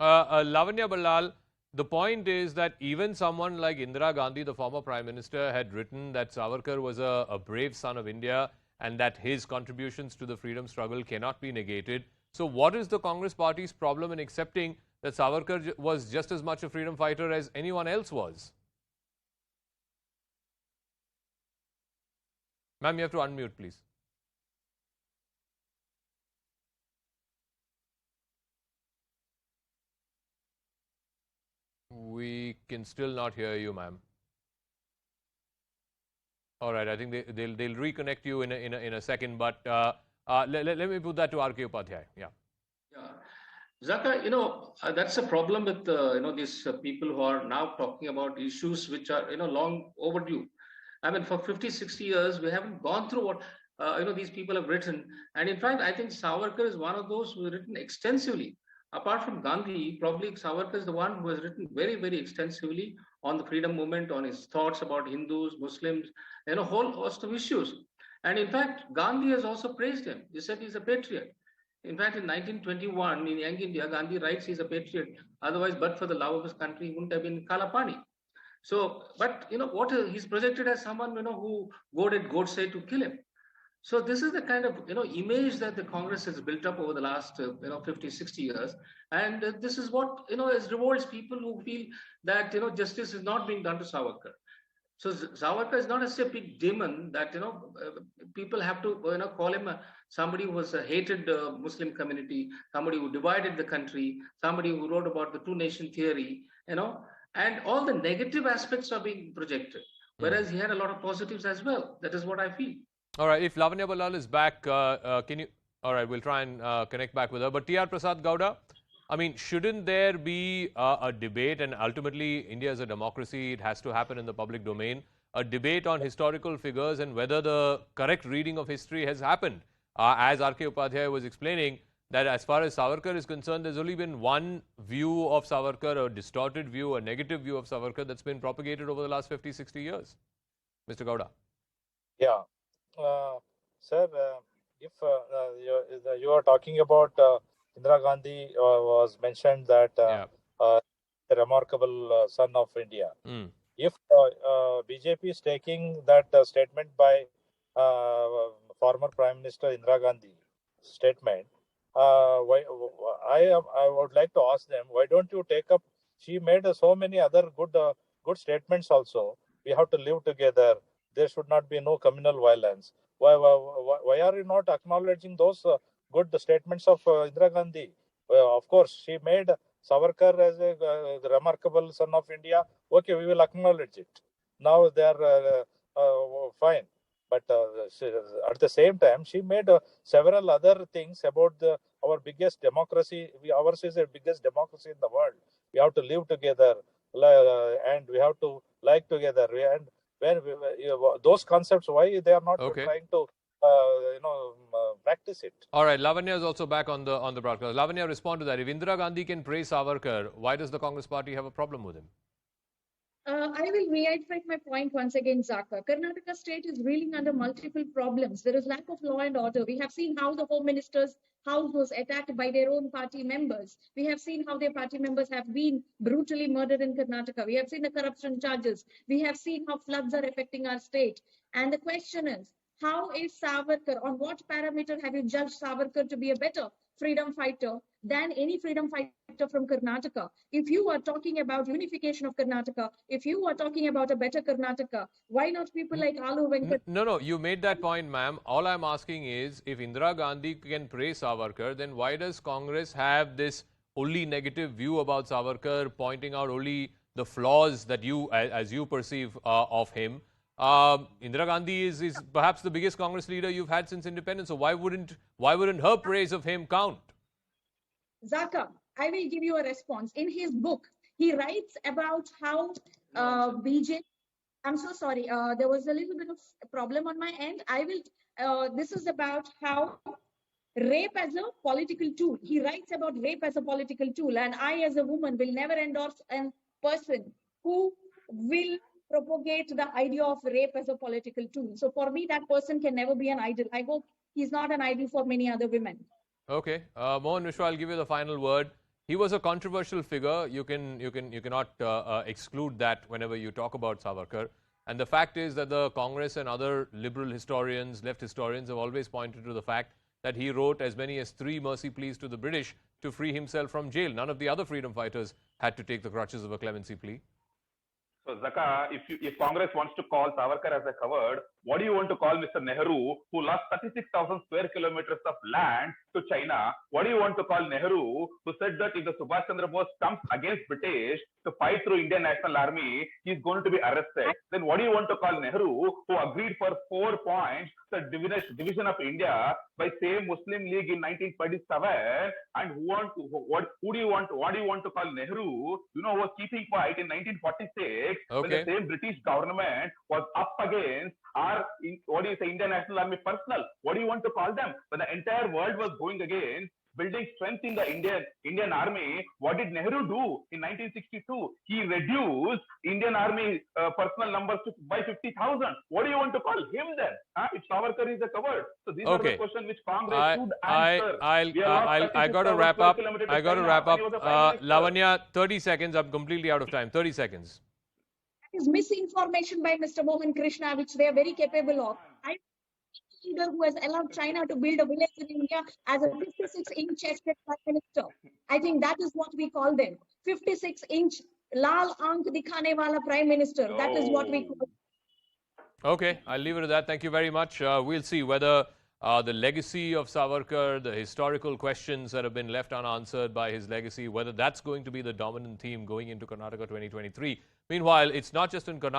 Lavanya Ballal, the point is that even someone like Indira Gandhi, the former Prime Minister, had written that Savarkar was a brave son of India and that his contributions to the freedom struggle cannot be negated. So what is the Congress Party's problem in accepting that Savarkar was just as much a freedom fighter as anyone else was? Ma'am, you have to unmute, please. We can still not hear you, ma'am. All right, I think they'll reconnect you in a second, but let me put that to RK Upadhyay. Yeah. Yeah. Zaka, that's a problem with, these people who are now talking about issues which are, long overdue. I mean, for 50, 60 years, we haven't gone through what, these people have written. And in fact, I think Savarkar is one of those who has written extensively. Apart from Gandhi, probably Savarkar is the one who has written very, very extensively on the freedom movement, on his thoughts about Hindus, Muslims, and a whole host of issues. And in fact, Gandhi has also praised him. He said he's a patriot. In fact, in 1921, in Young India, Gandhi writes he's a patriot. Otherwise, but for the love of his country, he wouldn't have been Kalapani. So, but what he's projected as someone who goaded Godse to kill him. So this is the kind of image that the Congress has built up over the last 50, 60 years, and this is what has revolts people who feel that justice is not being done to Savarkar. So Savarkar is not a big demon that people have to call him somebody who was a hated Muslim community, somebody who divided the country, somebody who wrote about the two-nation theory, and all the negative aspects are being projected, whereas he had a lot of positives as well. That is what I feel. All right, if Lavanya Ballal is back, can you? All right, we'll try and connect back with her. But TR Prasad Gowda, I mean, shouldn't there be a debate? And ultimately, India is a democracy; it has to happen in the public domain. A debate on historical figures and whether the correct reading of history has happened. As RK Upadhyay was explaining, that as far as Savarkar is concerned, there's only been one view of Savarkar, a distorted view, a negative view of Savarkar that's been propagated over the last 50, 60 years. Mr. Gowda. Yeah. Sir, if you are talking about Indira Gandhi was mentioned that a remarkable son of India. If BJP is taking that statement by former Prime Minister Indira Gandhi statement, I would like to ask them, why don't you take up? She made so many other good statements also. We have to live together. There should not be no communal violence. Why are you not acknowledging those good statements of Indira Gandhi? Of course, she made Savarkar as a remarkable son of India. Okay, we will acknowledge it. Now they are fine. But at the same time, she made several other things about our biggest democracy. Ours is the biggest democracy in the world. We have to live together and we have to like together. And when those concepts, why they are not trying to practice it? All right, Lavanya is also back on the broadcast. Lavanya, respond to that. If Indira Gandhi can praise Savarkar, why does the Congress Party have a problem with him? I will reiterate my point once again, Zaka. Karnataka state is reeling under multiple problems. There is lack of law and order. We have seen how the Home Minister's house was attacked by their own party members. We have seen how their party members have been brutally murdered in Karnataka. We have seen the corruption charges. We have seen how floods are affecting our state. And the question is, how is Savarkar, on what parameter have you judged Savarkar to be a better freedom fighter than any freedom fighter from Karnataka? If you are talking about unification of Karnataka, if you are talking about a better Karnataka, why not people like Alu Venkat? No, you made that point, ma'am. All I'm asking is, if Indira Gandhi can praise Savarkar, then why does Congress have this only negative view about Savarkar, pointing out only the flaws that you, as you perceive of him? Indira Gandhi is perhaps the biggest Congress leader you've had since independence. So why wouldn't her praise of him count? Zaka, I will give you a response. In his book, he writes about how BJP. I'm so sorry. There was a little bit of a problem on my end. This is about how rape as a political tool. He writes about rape as a political tool, and I, as a woman, will never endorse a person who will propagate the idea of rape as a political tool. So for me, that person can never be an idol. I hope he's not an idol for many other women. Okay. Mohan, Vishwa, I'll give you the final word. he was a controversial figure. You cannot exclude that whenever you talk about Savarkar. And the fact is that the Congress and other liberal historians, left historians, have always pointed to the fact that he wrote as many as 3 mercy pleas to the British to free himself from jail. None of the other freedom fighters had to take the crutches of a clemency plea. So, Zaka, if Congress wants to call Savarkar as a coward, what do you want to call Mr. Nehru, who lost 36,000 square kilometers of land to China? What do you want to call Nehru, who said that if the Subhash Chandra Bose comes against British to fight through Indian National Army, he's going to be arrested? Then what do you want to call Nehru, who agreed for 4 points the division of India by same Muslim League in 1927? And what do you want to call Nehru, who was keeping quiet in 1946 when the same British government was up against our Indian National Army personnel? What do you want to call them? When the entire world was going against building strength in the Indian Army, what did Nehru do in 1962? He reduced Indian Army personnel numbers by 50,000. What do you want to call him then? If Savarkar is a coward. So these are the questions which Congress should answer. I got to wrap up. Lavanya, 30 seconds. I'm completely out of time. 30 seconds. Is misinformation by Mr. Mohan Krishna, which they are very capable of. Leader who has allowed China to build a village in India as a 56-inch chested prime minister. I think that is what we call them. 56-inch lal aankh dikhane wala prime minister. That is what we call them. Okay, I'll leave it at that. Thank you very much. We'll see whether the legacy of Savarkar, the historical questions that have been left unanswered by his legacy, whether that's going to be the dominant theme going into Karnataka 2023. Meanwhile, it's not just in Karnataka.